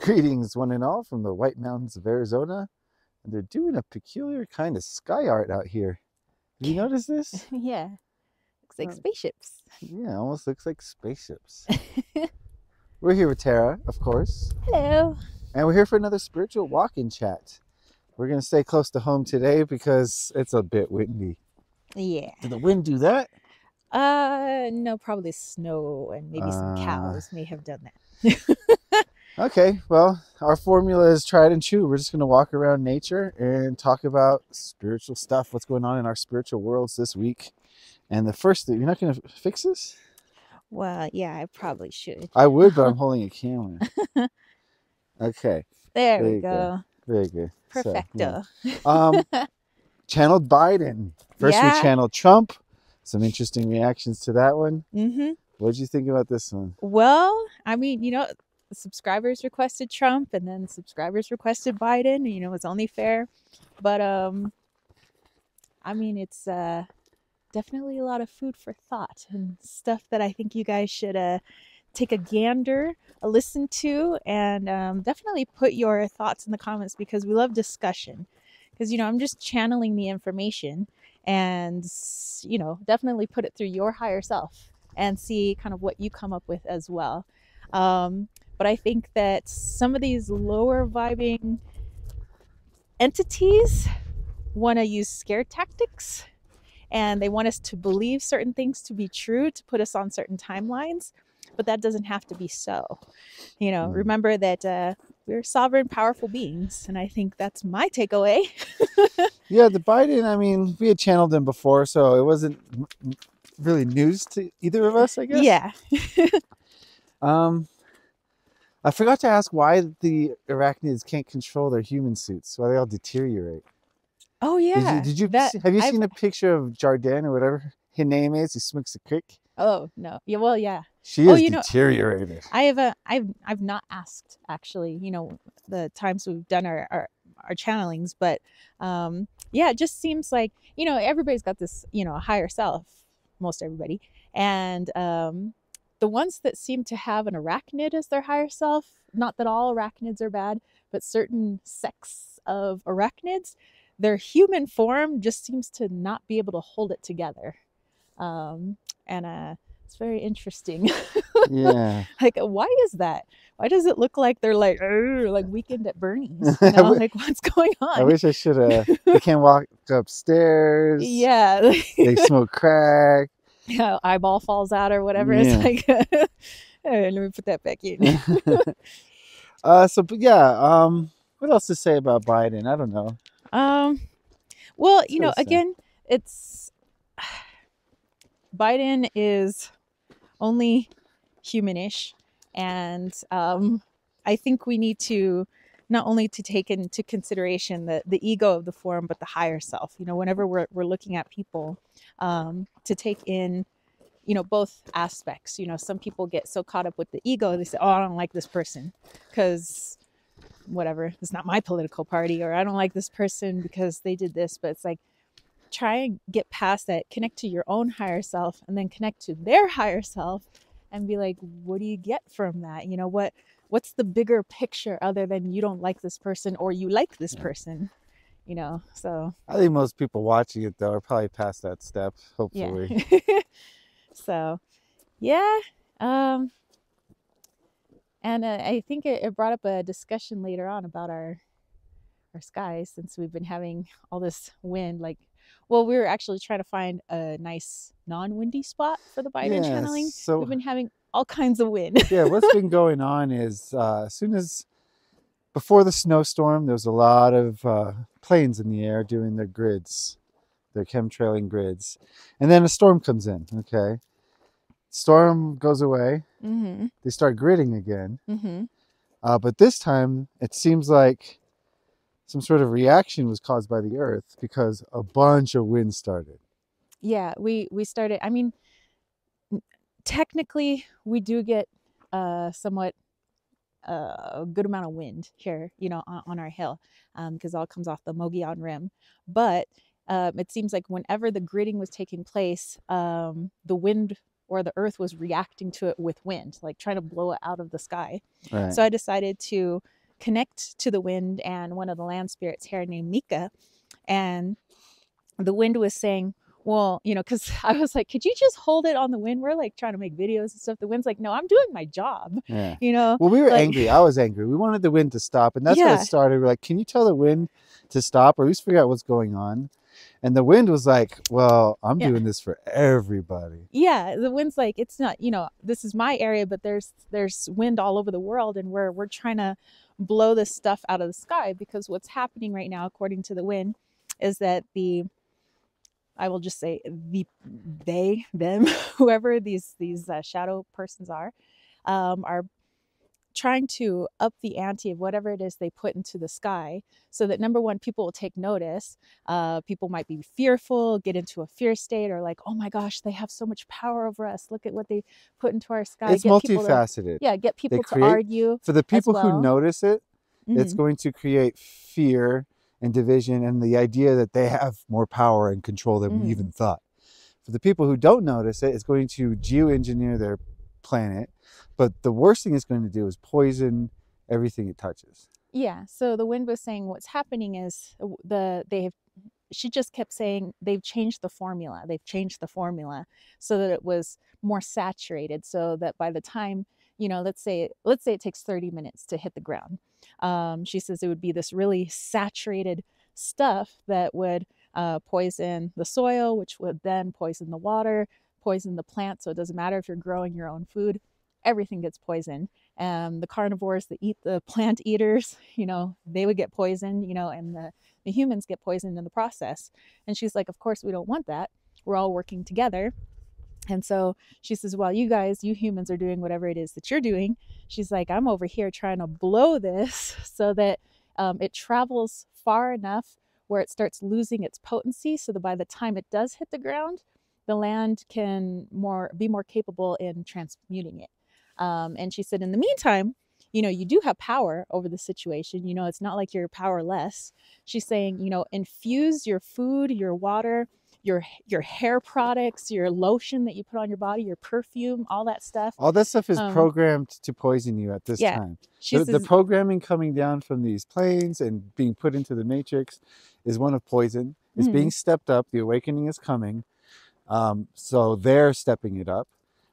Greetings, one and all, from the White Mountains of Arizona. And they're doing a peculiar kind of sky art out here. Have you noticed this? Yeah, looks like spaceships. Yeah, almost looks like spaceships. We're here with Tara, of course. Hello. And we're here for another spiritual walk-in chat. We're going to stay close to home today because it's a bit windy. Yeah. Did the wind do that? No, probably snow and maybe some cows may have done that. Okay, well, our formula is tried and true. We're just going to walk around nature and talk about spiritual stuff, what's going on in our spiritual worlds this week. And the first thing, you're not going to fix this? Well, yeah, I probably should. I would, but I'm holding a camera. Okay. There we go. Very good. Perfecto. So, yeah. Channeled Biden. First we channeled Trump. Some interesting reactions to that one. Mm-hmm. What did you think about this one? Well, I mean, the subscribers requested Trump and then subscribers requested Biden. It's only fair. But, I mean, it's definitely a lot of food for thought and stuff that I think you guys should take a gander, a listen to, and definitely put your thoughts in the comments because we love discussion. Because, I'm just channeling the information and, definitely put it through your higher self and see kind of what you come up with as well. But I think that some of these lower vibing entities want to use scare tactics and they want us to believe certain things to be true to put us on certain timelines. But that doesn't have to be so. Remember that we're sovereign, powerful beings. And I think that's my takeaway. Yeah, the Biden, I mean, we had channeled him before, so it wasn't really news to either of us, I guess. Yeah. I forgot to ask why the arachnids can't control their human suits, why they all deteriorate. Oh, yeah. Did you have you seen a picture of Jardin or whatever her name is? He smokes a crick. Oh, no. Yeah, well, yeah. She is deteriorated. I've not asked, actually, the times we've done our channelings, but yeah, it just seems like, everybody's got this, higher self, most everybody. And the ones that seem to have an arachnid as their higher self, not that all arachnids are bad, but certain sects of arachnids, their human form just seems to not be able to hold it together. And it's very interesting. Yeah. Like, why is that? Why does it look like they're like Weekend at Bernie's? Like, what's going on? I wish I should have. They can't walk upstairs. Yeah. They smoke crack. Yeah, eyeball falls out or whatever. Yeah. It's like, let me put that back in. But yeah, what else to say about Biden? I don't know. Well, again, it's Biden is only humanish, and I think we need to not only to take into consideration the ego of the form, but the higher self. Whenever we're looking at people, to take in, both aspects. Some people get so caught up with the ego, they say, "Oh, I don't like this person because whatever, it's not my political party," or "I don't like this person because they did this." But it's like, try and get past that, connect to your own higher self, and then connect to their higher self and be like, what do you get from that? What's the bigger picture other than you don't like this person or you like this person? So I think most people watching it though are probably past that step, hopefully. Yeah. So yeah. And I think it brought up a discussion later on about our skies, since we've been having all this wind. We were actually trying to find a nice non-windy spot for the Biden channeling. So we've been having all kinds of wind. Yeah, what's been going on is before the snowstorm, there was a lot of planes in the air doing their grids, their chemtrailing grids. And then a storm comes in, okay? Storm goes away. Mm-hmm. They start gridding again. Mm-hmm. But this time, it seems like some sort of reaction was caused by the earth because a bunch of wind started. Yeah, we started. I mean, technically, we do get somewhat a good amount of wind here, on our hill, because it all comes off the Mogollon Rim. But it seems like whenever the gridding was taking place, the wind or the earth was reacting to it with wind, like trying to blow it out of the sky. Right. So I decided to connect to the wind and one of the land spirits here named Mika. And the wind was saying, well, because I was like, could you just hold it on the wind? We're like trying to make videos and stuff. The wind's like, no, I'm doing my job. Yeah. You know, well, we were like, angry. I was angry. We wanted the wind to stop. And that's how it yeah, started. We're like, can you tell the wind to stop or at least figure out what's going on? And the wind was like, well, I'm yeah, doing this for everybody. yeah. The wind's like, it's not, this is my area, but there's wind all over the world, and we're trying to blow this stuff out of the sky, because what's happening right now, according to the wind, is that I will just say they, them, whoever these shadow persons are trying to up the ante of whatever it is they put into the sky, so that number one, people will take notice. People might be fearful, get into a fear state, or like, oh my gosh, they have so much power over us. Look at what they put into our sky. It's multifaceted. Get people to argue. For the people well. who notice it, it's going to create fear and division and the idea that they have more power and control than we even thought. For the people who don't notice it, it's going to geoengineer their planet. But the worst thing it's going to do is poison everything it touches. Yeah. So the wind was saying what's happening is she just kept saying they've changed the formula. They've changed the formula so that it was more saturated, so that by the time, let's say it takes 30 minutes to hit the ground. She says it would be this really saturated stuff that would poison the soil, which would then poison the water, poison the plant. So it doesn't matter if you're growing your own food, everything gets poisoned. The carnivores that eat the plant eaters, they would get poisoned, and the humans get poisoned in the process. And she's like, of course we don't want that. We're all working together. And so she says, well, you humans are doing whatever it is that you're doing. She's like, I'm over here trying to blow this so that it travels far enough where it starts losing its potency, so that by the time it does hit the ground, the land can be more capable in transmuting it. And she said, in the meantime, you do have power over the situation. It's not like you're powerless. She's saying, infuse your food, your water, your hair products, your lotion that you put on your body, your perfume, all that stuff. All that stuff is programmed to poison you at this time. The programming coming down from these planes and being put into the matrix is one of poison. It's being stepped up. The awakening is coming. So they're stepping it up,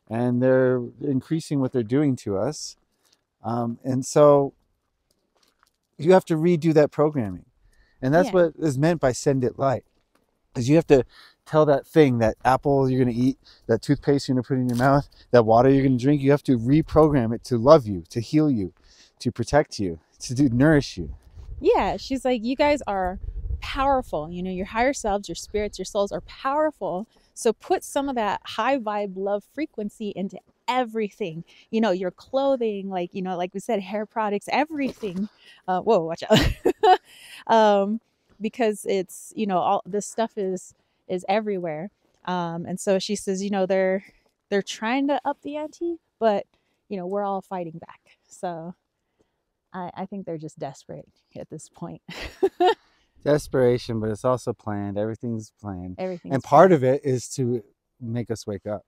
and they're increasing what they're doing to us. And so you have to redo that programming. And that's what is meant by send it light. Is you have to tell that thing, that apple you're going to eat, that toothpaste you're going to put in your mouth, that water you're going to drink, you have to reprogram it to love you, to heal you, to protect you, to nourish you. Yeah, she's like, you guys are powerful. Your higher selves, your spirits, your souls are powerful. So put some of that high vibe love frequency into everything. Your clothing, like we said, hair products, everything. Whoa, watch out. Because it's, all this stuff is everywhere. And so she says, they're trying to up the ante, but we're all fighting back. So I think they're just desperate at this point. Desperation, but it's also planned. Everything's planned. And part of it is to make us wake up.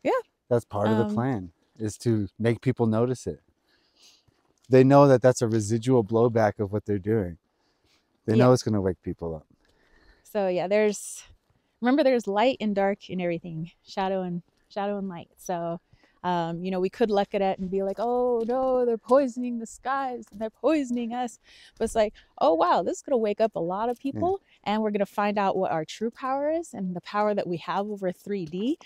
Yeah. That's part of the plan, is to make people notice it. They know that that's a residual blowback of what they're doing. They know it's going to wake people up. So yeah, there's light and dark in everything, shadow and light. So, we could look at it and be like, oh no, they're poisoning the skies and they're poisoning us. But it's like, oh wow, this is going to wake up a lot of people, and we're going to find out what our true power is and the power that we have over 3D,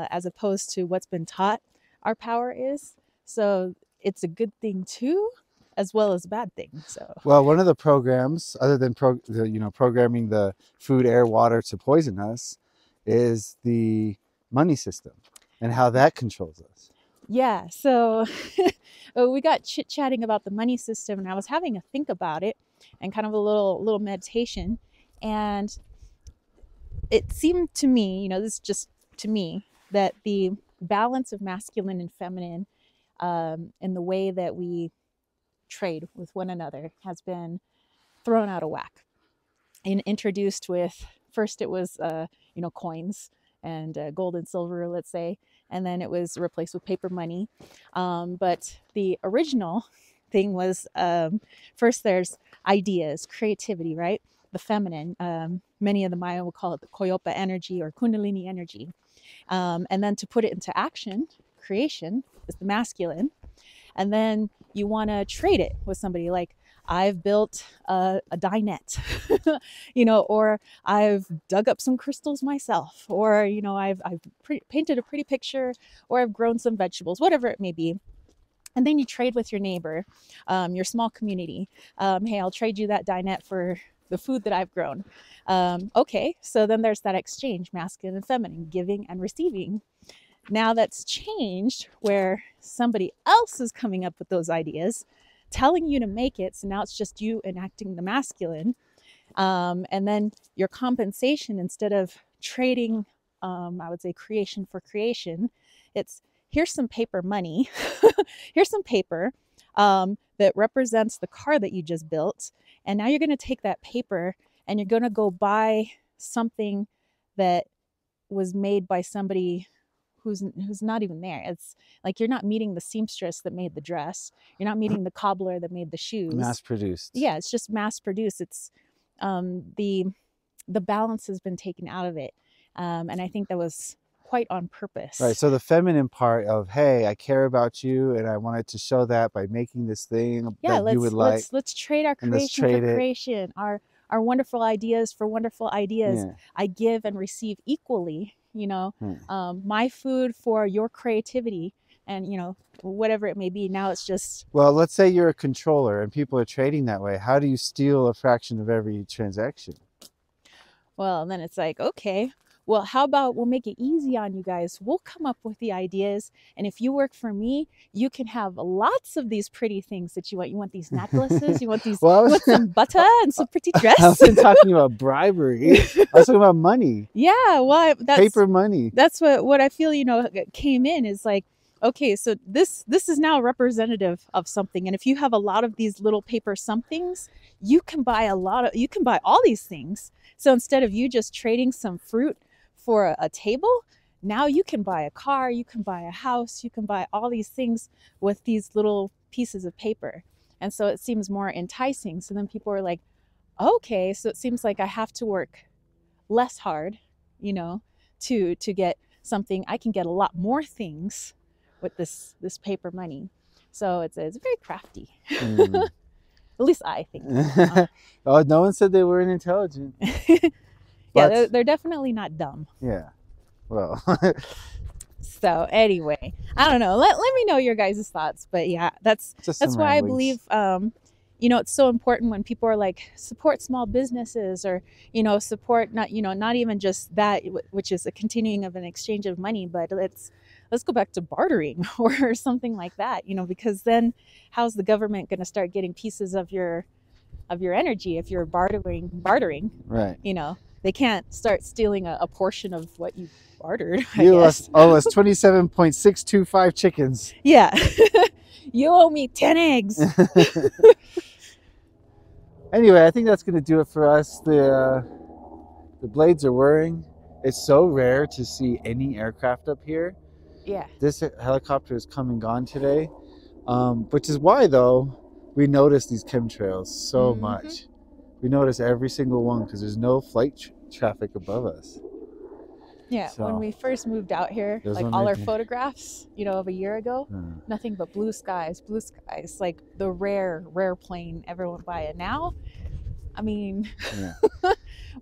as opposed to what's been taught our power is. So it's a good thing too, as well as a bad thing. So, well, one of the programs, other than programming the food, air, water to poison us, is the money system and how that controls us. Yeah. So we got chit-chatting about the money system, and I was having a think about it and kind of a little meditation. And it seemed to me, this is just to me, that the balance of masculine and feminine in the way that we trade with one another has been thrown out of whack and introduced with, first it was coins and gold and silver, let's say, and then it was replaced with paper money, but the original thing was first there's ideas, creativity, right? The feminine. Many of the Maya will call it the Koyopa energy or Kundalini energy. And then to put it into action, creation is the masculine. And then you want to trade it with somebody, like I've built a dinette, or I've dug up some crystals myself, or, I've painted a pretty picture, or I've grown some vegetables, whatever it may be. And then you trade with your neighbor, your small community. Hey, I'll trade you that dinette for the food that I've grown. Okay, so then there's that exchange, masculine and feminine, giving and receiving. Now that's changed where somebody else is coming up with those ideas, telling you to make it. So now it's just you enacting the masculine. And then your compensation, instead of trading, I would say creation for creation, it's here's some paper money. Here's some paper that represents the car that you just built. And now you're going to take that paper and you're going to go buy something that was made by somebody who's not even there. It's like you're not meeting the seamstress that made the dress. You're not meeting the cobbler that made the shoes. Mass produced. Yeah, it's just mass produced. It's the balance has been taken out of it. And I think that was quite on purpose. Right. So the feminine part of, hey, I care about you and I wanted to show that by making this thing that you would like. Let's trade our creation for creation. Our wonderful ideas for wonderful ideas. Yeah. I give and receive equally. My food for your creativity, and whatever it may be. Now it's just, well, let's say you're a controller and people are trading that way. How do you steal a fraction of every transaction? Well, then it's like, okay, well, how about we'll make it easy on you guys. We'll come up with the ideas, and if you work for me, you can have lots of these pretty things that you want. You want these necklaces, you want these, you want some butter and some pretty dress. I wasn't talking about bribery. I was talking about money. Yeah, well, that's paper money. That's what I feel. Came in is like, okay, so this is now representative of something, and if you have a lot of these little paper somethings, you can buy all these things. So instead of you just trading some fruit for a table, now you can buy a car, you can buy a house, you can buy all these things with these little pieces of paper. And so it seems more enticing. So then people are like, okay, so it seems like I have to work less hard, to get something. I can get a lot more things with this paper money. So it's very crafty. At least I think. Oh, no one said they weren't intelligent. Yeah, they're definitely not dumb. Yeah. Well. So anyway, I don't know. Let me know your guys' thoughts. But yeah, that's why I believe it's so important when people are like, support small businesses, or support not even just that, which is a continuing of an exchange of money, but let's go back to bartering or something like that, because then how's the government going to start getting pieces of your energy if you're bartering? Right. They can't start stealing a portion of what you bartered. You owe us 27.625 chickens. Yeah. You owe me 10 eggs. Anyway, I think that's going to do it for us. The blades are whirring. It's so rare to see any aircraft up here. Yeah. This helicopter has come and gone today, which is why, though, we notice these chemtrails so much. We notice every single one because there's no flight traffic above us. Yeah, so, when we first moved out here, like all our photographs, of a year ago, nothing but blue skies, like the rare plane ever went by. And now, I mean,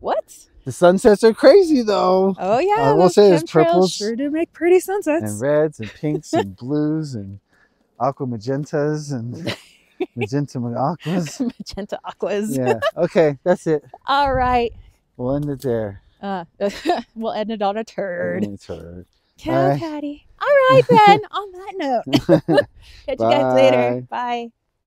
what? The sunsets are crazy, though. Oh yeah, I will say there's purples, sure do make pretty sunsets, and reds, and pinks, and blues, and aqua magentas, and magenta aquas. Magenta aquas. Yeah. Okay, that's it. All right. We'll end it there. We'll end it on a turd. Kill Patty. All right then. On that note, catch you guys later. Bye.